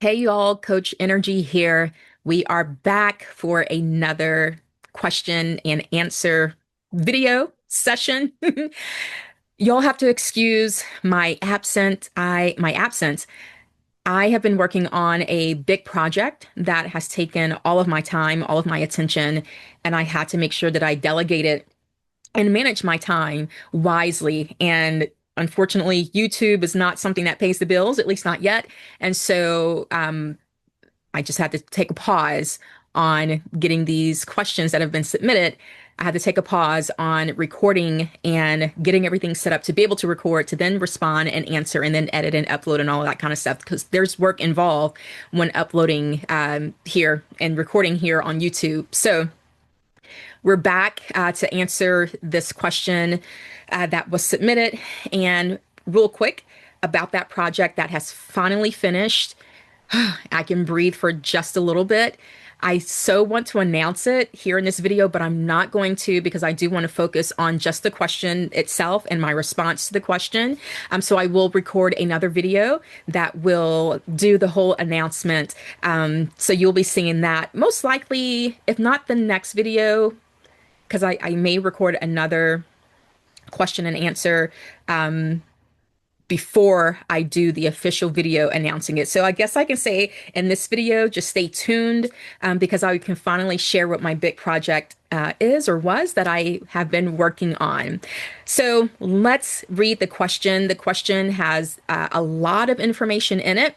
Hey y'all, Coach Energy here. We are back for another question and answer video session. Y'all have to excuse my absence. I have been working on a big project that has taken all of my time, all of my attention, and I had to make sure that I delegated and manage my time wisely. And unfortunately, YouTube is not something that pays the bills, at least not yet. And so I just had to take a pause on getting these questions that have been submitted. I had to take a pause on recording and getting everything set up to be able to record, to then respond and answer, and then edit and upload and all of that kind of stuff. Because there's work involved when uploading here and recording here on YouTube. So we're back to answer this question that was submitted. And real quick about that project that has finally finished. I can breathe for just a little bit. I so want to announce it here in this video, but I'm not going to because I do want to focus on just the question itself and my response to the question. So I will record another video that will do the whole announcement. So you'll be seeing that most likely, if not the next video, because I may record another question and answer before I do the official video announcing it. So I guess I can say in this video, just stay tuned because I can finally share what my big project is or was that I have been working on. So let's read the question. The question has a lot of information in it,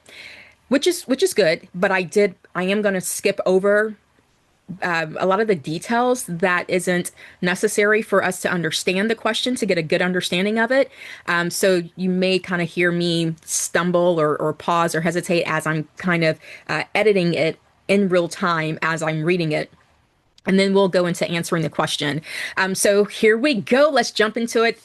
which is good, but I am going to skip over a lot of the details that isn't necessary for us to understand the question to get a good understanding of it. So you may kind of hear me stumble or pause or hesitate as I'm kind of editing it in real time as I'm reading it. And then we'll go into answering the question. So here we go. Let's jump into it.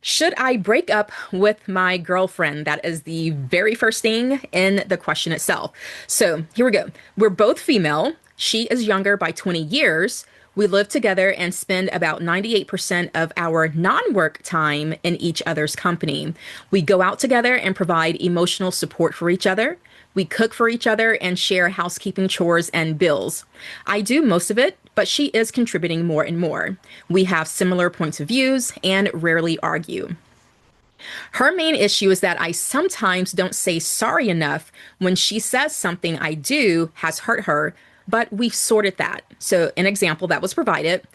Should I break up with my girlfriend? That is the very first thing in the question itself. So here we go. We're both female. She is younger by 20 years. We live together and spend about 98% of our non-work time in each other's company. We go out together and provide emotional support for each other. We cook for each other and share housekeeping chores and bills. I do most of it, but she is contributing more and more. We have similar points of views and rarely argue. Her main issue is that I sometimes don't say sorry enough when she says something I do has hurt her, but we've sorted that. So, an example that was provided.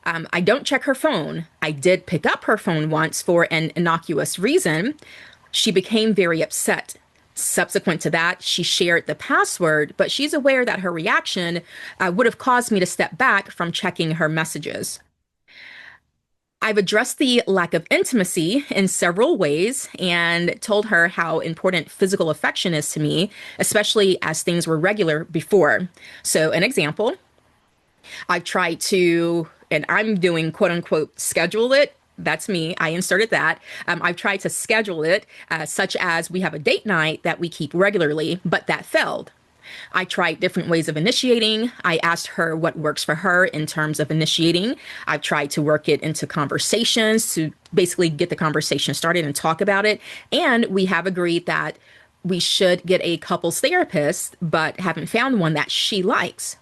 I don't check her phone. I did pick up her phone once for an innocuous reason. She became very upset. Subsequent to that, she shared the password, but she's aware that her reaction would have caused me to step back from checking her messages. I've addressed the lack of intimacy in several ways and told her how important physical affection is to me, especially as things were regular before. So, an example, I've tried to, and I'm doing quote unquote schedule it. That's me. I inserted that. I've tried to schedule it, such as we have a date night that we keep regularly, but that failed. I tried different ways of initiating. I asked her what works for her in terms of initiating. I've tried to work it into conversations to basically get the conversation started and talk about it. And we have agreed that we should get a couples therapist, but haven't found one that she likes.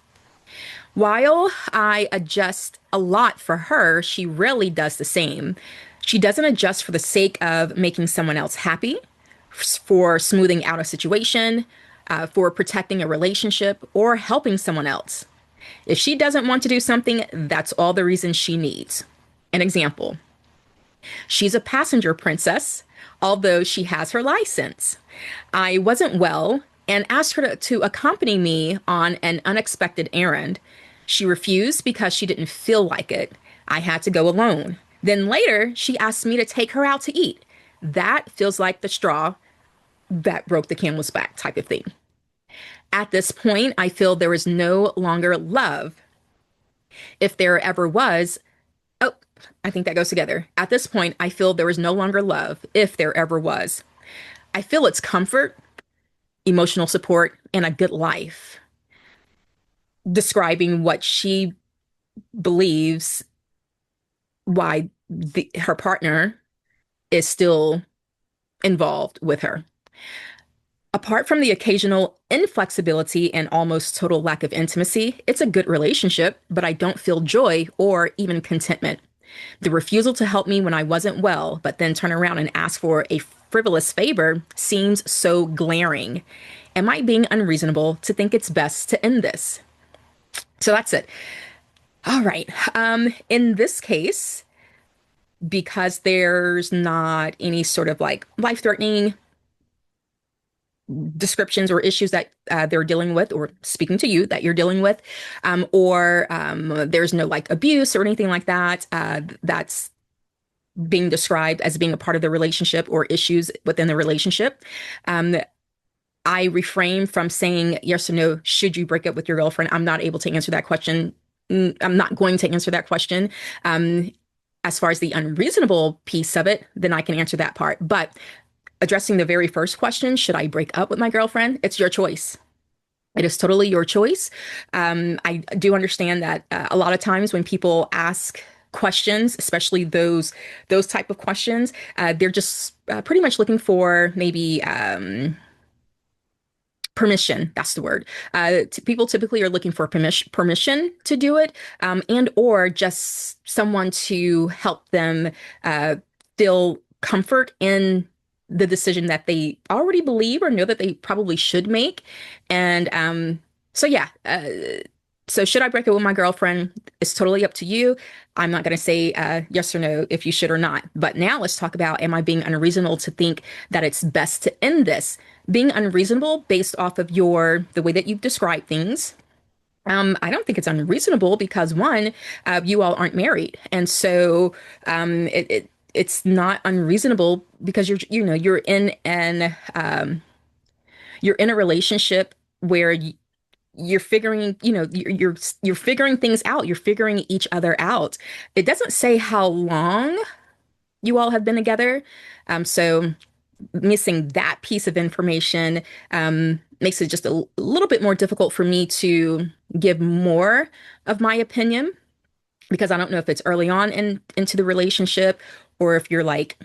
While I adjust a lot for her, she rarely does the same. She doesn't adjust for the sake of making someone else happy, for smoothing out a situation, for protecting a relationship, or helping someone else. If she doesn't want to do something, that's all the reason she needs. An example, she's a passenger princess, although she has her license. I wasn't well and asked her to accompany me on an unexpected errand. She refused because she didn't feel like it. I had to go alone. Then later, she asked me to take her out to eat. That feels like the straw that broke the camel's back type of thing. At this point, I feel there is no longer love. If there ever was, oh, I think that goes together. At this point, I feel there is no longer love, if there ever was. I feel it's comfort, emotional support, and a good life. Describing what she believes why her partner is still involved with her. Apart from the occasional inflexibility and almost total lack of intimacy, it's a good relationship, but I don't feel joy or even contentment. The refusal to help me when I wasn't well, but then turn around and ask for a frivolous favor seems so glaring. Am I being unreasonable to think it's best to end this? So that's it. All right. In this case, because there's not any sort of like life-threatening descriptions or issues that they're dealing with, or speaking to you that you're dealing with, or there's no like abuse or anything like that that's being described as being a part of the relationship or issues within the relationship. Um, I refrain from saying yes or no, should you break up with your girlfriend? I'm not able to answer that question. I'm not going to answer that question. Um, as far as the unreasonable piece of it, then I can answer that part. But addressing the very first question, should I break up with my girlfriend? It's your choice. It is totally your choice. I do understand that a lot of times when people ask questions, especially those type of questions, they're just pretty much looking for maybe permission. That's the word. People typically are looking for permission to do it, and or just someone to help them feel comfort in the decision that they already believe or know that they probably should make. And so yeah. So should I break up with my girlfriend? It's totally up to you. I'm not going to say yes or no if you should or not. But now let's talk about, am I being unreasonable to think that it's best to end this? Being unreasonable based off of the way that you've described things. I don't think it's unreasonable because one, you all aren't married, and so it's not unreasonable because you're in a relationship where you're figuring, you're figuring things out. You're figuring each other out. It doesn't say how long you all have been together. So missing that piece of information makes it just a little bit more difficult for me to give more of my opinion, because I don't know if it's early on into the relationship, or if you're like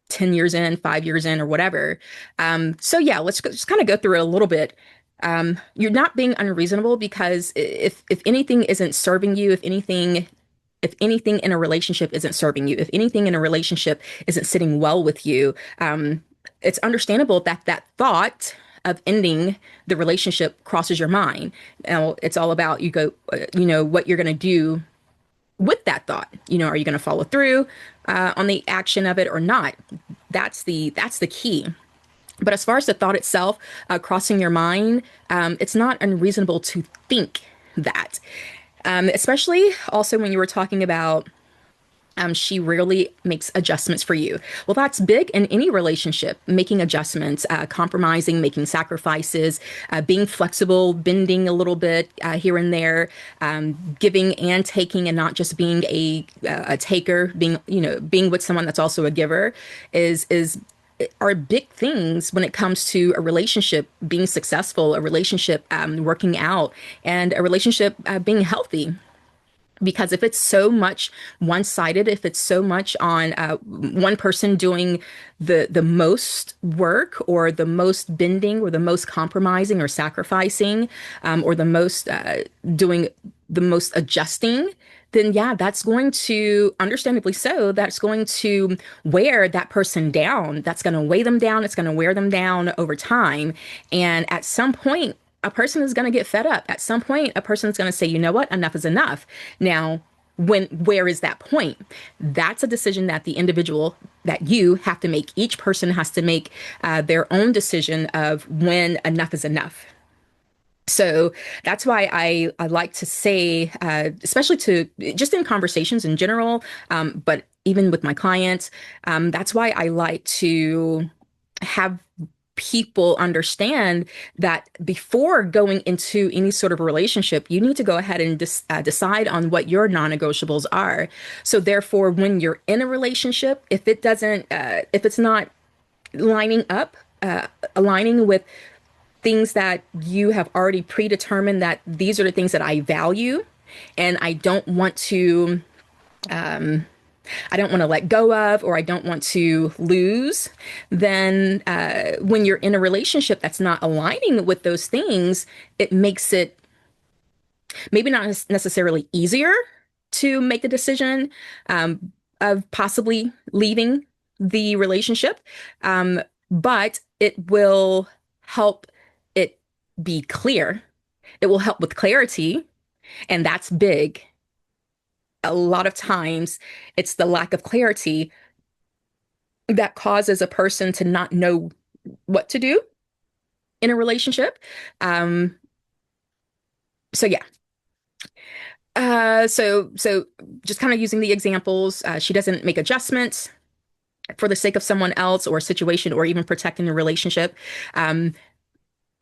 10 years in, 5 years in, or whatever. So yeah, just kind of go through it a little bit. You're not being unreasonable because if anything isn't serving you, if anything in a relationship isn't serving you, if anything in a relationship isn't sitting well with you, it's understandable that that thought of ending the relationship crosses your mind. Now, it's all about what you're going to do with that thought. Are you going to follow through on the action of it or not? That's the key. But as far as the thought itself crossing your mind, it's not unreasonable to think that. Especially also when you were talking about she rarely makes adjustments for you. Well, that's big in any relationship, making adjustments, compromising, making sacrifices, being flexible, bending a little bit here and there, giving and taking, and not just being a taker, being with someone that's also a giver is are big things when it comes to a relationship being successful, a relationship working out, and a relationship being healthy. Because if it's so much one-sided, if it's so much on one person doing the most work, or the most bending, or the most compromising or sacrificing, or the most doing the most adjusting, then yeah, that's going to, understandably so, that's going to wear that person down. That's going to weigh them down. It's going to wear them down over time. And at some point, a person is going to get fed up. At some point, a person is going to say, you know what, enough is enough. Now, where is that point? That's a decision that the individual, that you have to make. Each person has to make their own decision of when enough is enough. So that's why I like to say, especially to just in conversations in general, but even with my clients, that's why I like to have people understand that before going into any sort of relationship, you need to go ahead and decide on what your non-negotiables are. So therefore, when you're in a relationship, if it's not lining up, aligning with things that you have already predetermined that these are the things that I value, and I don't want to I don't want to let go of, or I don't want to lose, then when you're in a relationship that's not aligning with those things, it makes it maybe not necessarily easier to make the decision of possibly leaving the relationship, um, but it will help it be clear. It will help with clarity, and that's big. A lot of times, it's the lack of clarity that causes a person to not know what to do in a relationship. Um, so yeah. So just kind of using the examples, she doesn't make adjustments for the sake of someone else or a situation or even protecting the relationship. Um,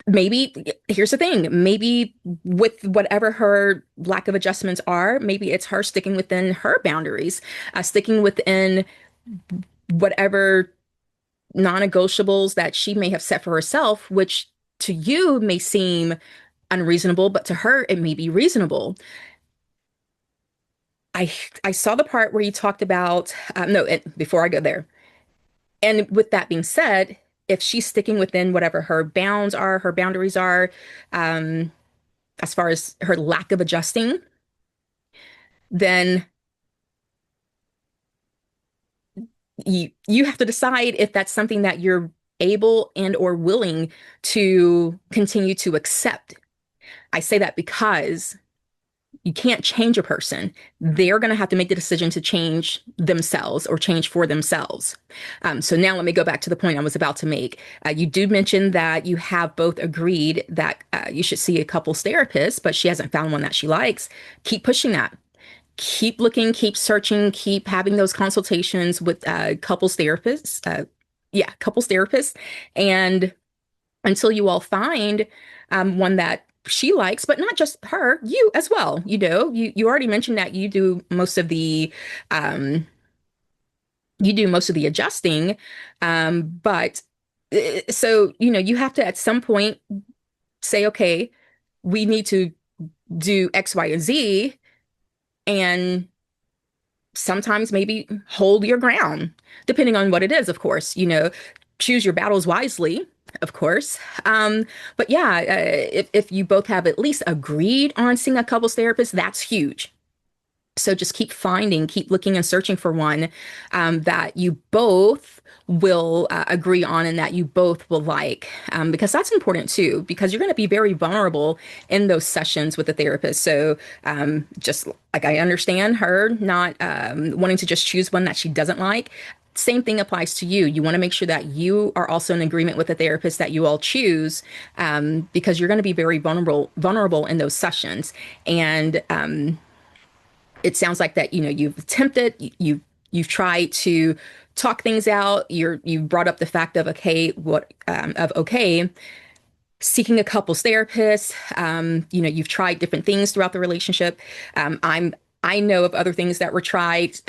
maybe here's the thing, maybe with whatever her lack of adjustments are, maybe it's her sticking within her boundaries, sticking within whatever non-negotiables that she may have set for herself, which to you may seem unreasonable, but to her it may be reasonable. I I saw the part where you talked about no, before I go there. And with that being said, if she's sticking within whatever her bounds are, her boundaries are, um, as far as her lack of adjusting, then you have to decide if that's something that you're able and or willing to continue to accept. I say that because you can't change a person. They're going to have to make the decision to change themselves or change for themselves. So now let me go back to the point I was about to make. You do mention that you have both agreed that you should see a couples therapist, but she hasn't found one that she likes. Keep pushing that. Keep looking, keep searching, keep having those consultations with couples therapists. Yeah, couples therapists. And until you all find one that she likes, but not just her, you as well. You know, you already mentioned that um, you do most of the adjusting, but so you know you have to at some point say, okay, we need to do X, Y, and Z, and sometimes maybe hold your ground, depending on what it is, of course. You know, choose your battles wisely, of course. But yeah, if you both have at least agreed on seeing a couples therapist, that's huge. So just keep finding, keep looking and searching for one that you both will agree on and that you both will like, because that's important too, because you're going to be very vulnerable in those sessions with the therapist. So just like I understand her not wanting to just choose one that she doesn't like. Same thing applies to you. You want to make sure that you are also in agreement with the therapist that you all choose, because you're going to be very vulnerable in those sessions. And it sounds like that, you know, you've attempted, you've tried to talk things out. You brought up the fact of okay, seeking a couples therapist. You know, you've tried different things throughout the relationship. I know of other things that were tried,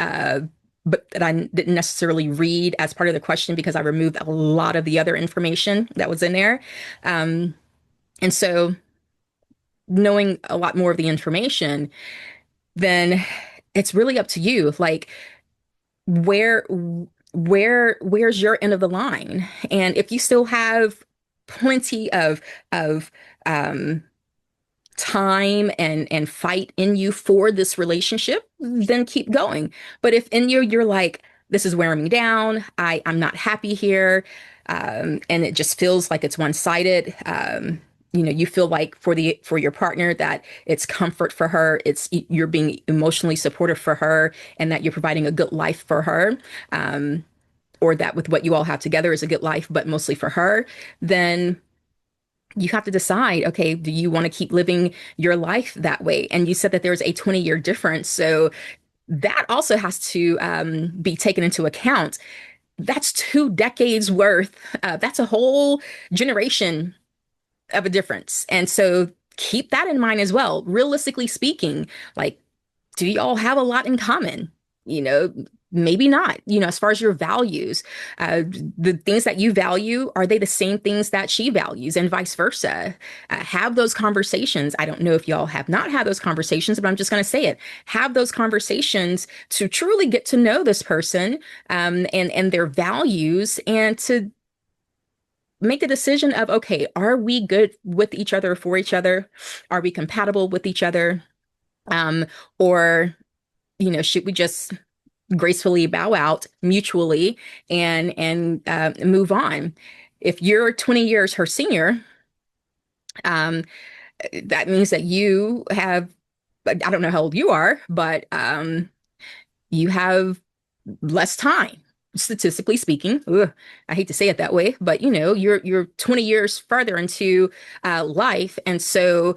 but that I didn't necessarily read as part of the question because I removed a lot of the other information that was in there. And so knowing a lot more of the information, then it's really up to you. Like where where's your end of the line? And if you still have plenty of um time and fight in you for this relationship, then keep going. But if in you you're like, this is wearing me down, I'm not happy here, and it just feels like it's one-sided, you know, you feel like for your partner that it's comfort for her, it's you're being emotionally supportive for her, and that you're providing a good life for her, or that with what you all have together is a good life, but mostly for her, then you have to decide, okay, do you want to keep living your life that way? And you said that there's a 20-year difference. So that also has to be taken into account. That's 2 decades worth. That's a whole generation of a difference. And so keep that in mind as well. Realistically speaking, like, do y'all have a lot in common? You know, maybe not. As far as your values, the things that you value, are they the same things that she values, and vice versa? Have those conversations. I don't know if y'all have not had those conversations, but I'm just going to say it. Have those conversations to truly get to know this person, and their values, and to make a decision of, okay, are we good with each other, for each other? Are we compatible with each other? Or, should we just gracefully bow out mutually, and move on? If you're 20 years her senior, um, that means that you have, I don't know how old you are, but you have less time, statistically speaking. Ugh, I hate to say it that way, but you're 20 years further into life, and so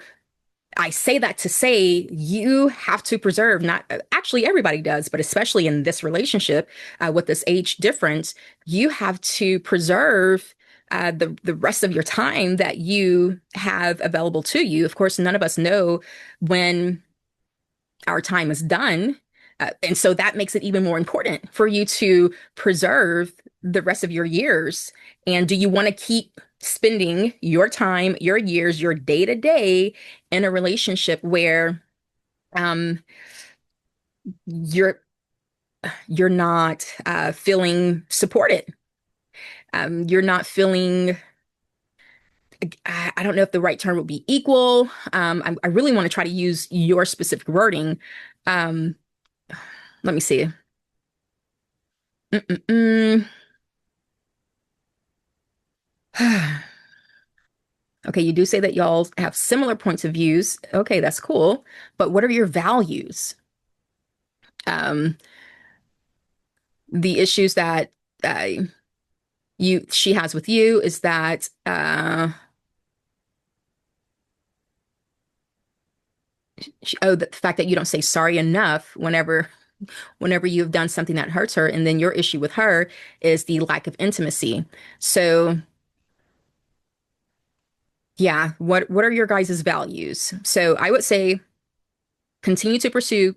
I say that to say you have to preserve, not actually everybody does, but especially in this relationship, with this age difference, you have to preserve the rest of your time that you have available to you. Of course, none of us know when our time is done. And so that makes it even more important for you to preserve the rest of your years. And do you want to keep spending your time, your years, your day to day in a relationship where um, you're you're not feeling supported? You're not feeling, I don't know if the right term would be equal. I really want to try to use your specific wording. Um, Let me see. Mm-mm-mm. Okay, you do say that y'all have similar points of views. Okay, that's cool. But what are your values? Um, the issues that uh, she has with you is that the fact that you don't say sorry enough whenever you've done something that hurts her, and then your issue with her is the lack of intimacy. So yeah, what are your guys' values? So I would say continue to pursue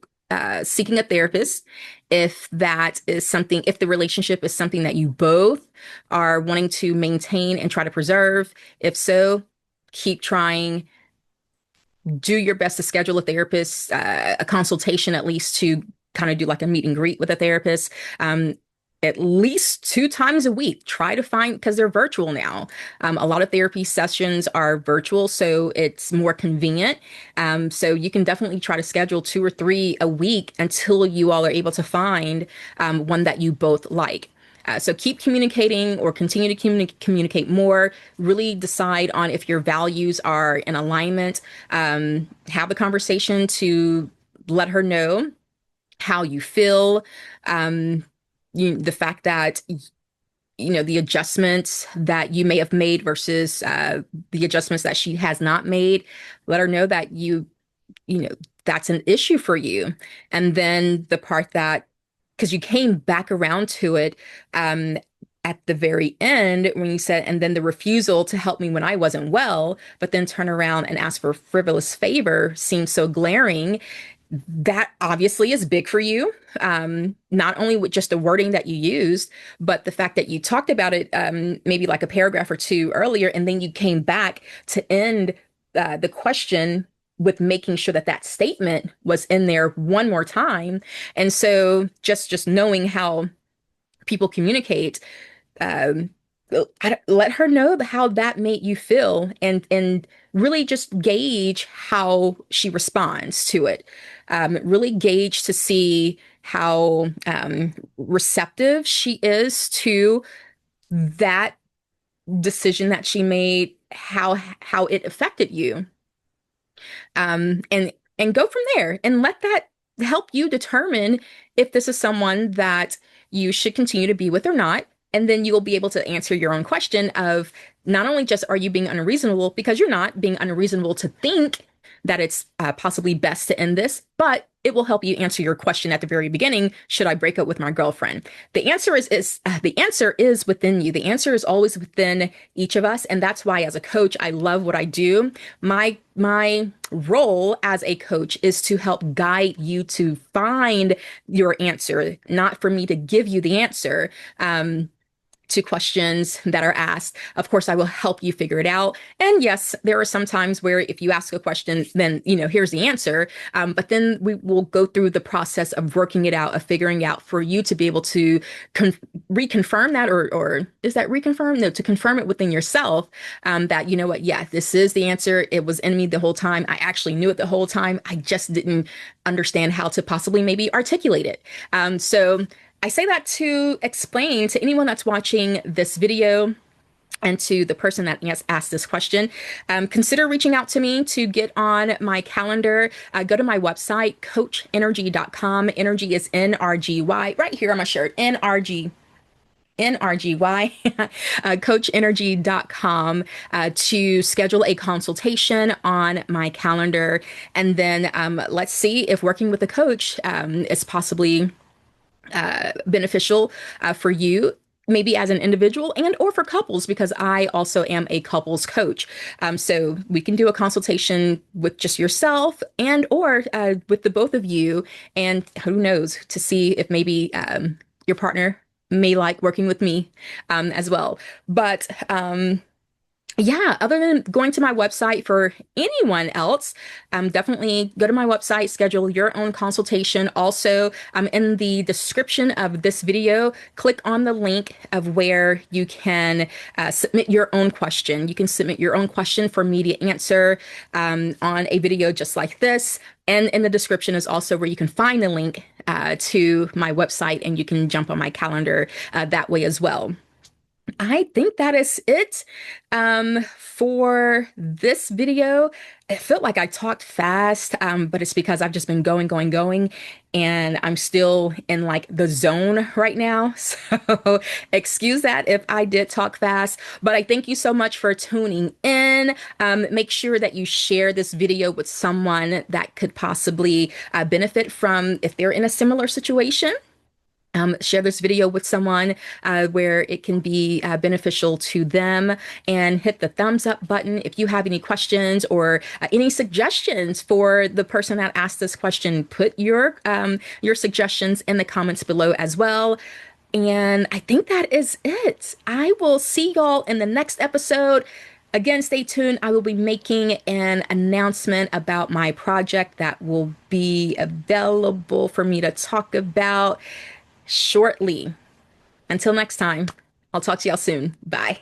seeking a therapist if that is something, if the relationship is something that you both are wanting to maintain and try to preserve. If so, keep trying. Do your best to schedule a therapist, a consultation at least, to kind of do like a meet and greet with a therapist. At least 2 times a week. Try to find, because they're virtual now. A lot of therapy sessions are virtual, so it's more convenient. So you can definitely try to schedule 2 or 3 a week until you all are able to find one that you both like. So keep communicating, or continue to communicate more. Really decide on if your values are in alignment. Have a conversation to let her know how you feel. Um, the fact that the adjustments that you may have made versus the adjustments that she has not made. Let her know that you know that's an issue for you. And then the part that, because you came back around to it at the very end when you said, and then the refusal to help me when I wasn't well, but then turn around and ask for a frivolous favor seems so glaring. That obviously is big for you. Not only with just the wording that you used, but the fact that you talked about it maybe like a paragraph or two earlier, and then you came back to end the question with making sure that that statement was in there one more time. And so just knowing how people communicate, um, let her know how that made you feel, and really just gauge how she responds to it. Really gauge to see how receptive she is to that decision that she made, how it affected you, and go from there, and let that help you determine if this is someone that you should continue to be with or not. And then you will be able to answer your own question of, not only just are you being unreasonable, because you're not being unreasonable to think that it's possibly best to end this, but it will help you answer your question at the very beginning. Should I break up with my girlfriend? The answer is within you. The answer is always within each of us, and that's why, as a coach, I love what I do. My role as a coach is to help guide you to find your answer, not for me to give you the answer. To questions that are asked. Of course, I will help you figure it out. And yes, there are some times where if you ask a question, then, here's the answer. But then we will go through the process of working it out, of figuring out for you to be able to reconfirm that, or is that reconfirm? No, to confirm it within yourself, that, you know what, yeah, this is the answer. It was in me the whole time. I actually knew it the whole time. I just didn't understand how to possibly maybe articulate it. So I say that to explain to anyone that's watching this video and to the person that asked this question, consider reaching out to me to get on my calendar. Go to my website, coachnrgy.com. Nrgy is Nrgy, right here on my shirt, Nrgy. Nrgy, coachnrgy.com, to schedule a consultation on my calendar. And then let's see if working with a coach is possibly beneficial for you, maybe as an individual and or for couples, because I also am a couples coach. So we can do a consultation with just yourself and or with the both of you, and who knows, to see if maybe your partner may like working with me as well. But yeah, other than going to my website for anyone else, definitely go to my website, schedule your own consultation. Also, in the description of this video, click on the link of where you can submit your own question. You can submit your own question for me to answer on a video just like this. And in the description is also where you can find the link to my website, and you can jump on my calendar that way as well. I think that is it for this video. It felt like I talked fast, but it's because I've just been going, and I'm still in like the zone right now. So excuse that if I did talk fast, but I thank you so much for tuning in. Make sure that you share this video with someone that could possibly benefit from, if they're in a similar situation. Share this video with someone where it can be beneficial to them, and hit the thumbs up button. If you have any questions or any suggestions for the person that asked this question, put your suggestions in the comments below as well. And I think that is it. I will see y'all in the next episode. Again, stay tuned. I will be making an announcement about my project that will be available for me to talk about shortly. Until next time, I'll talk to y'all soon. Bye.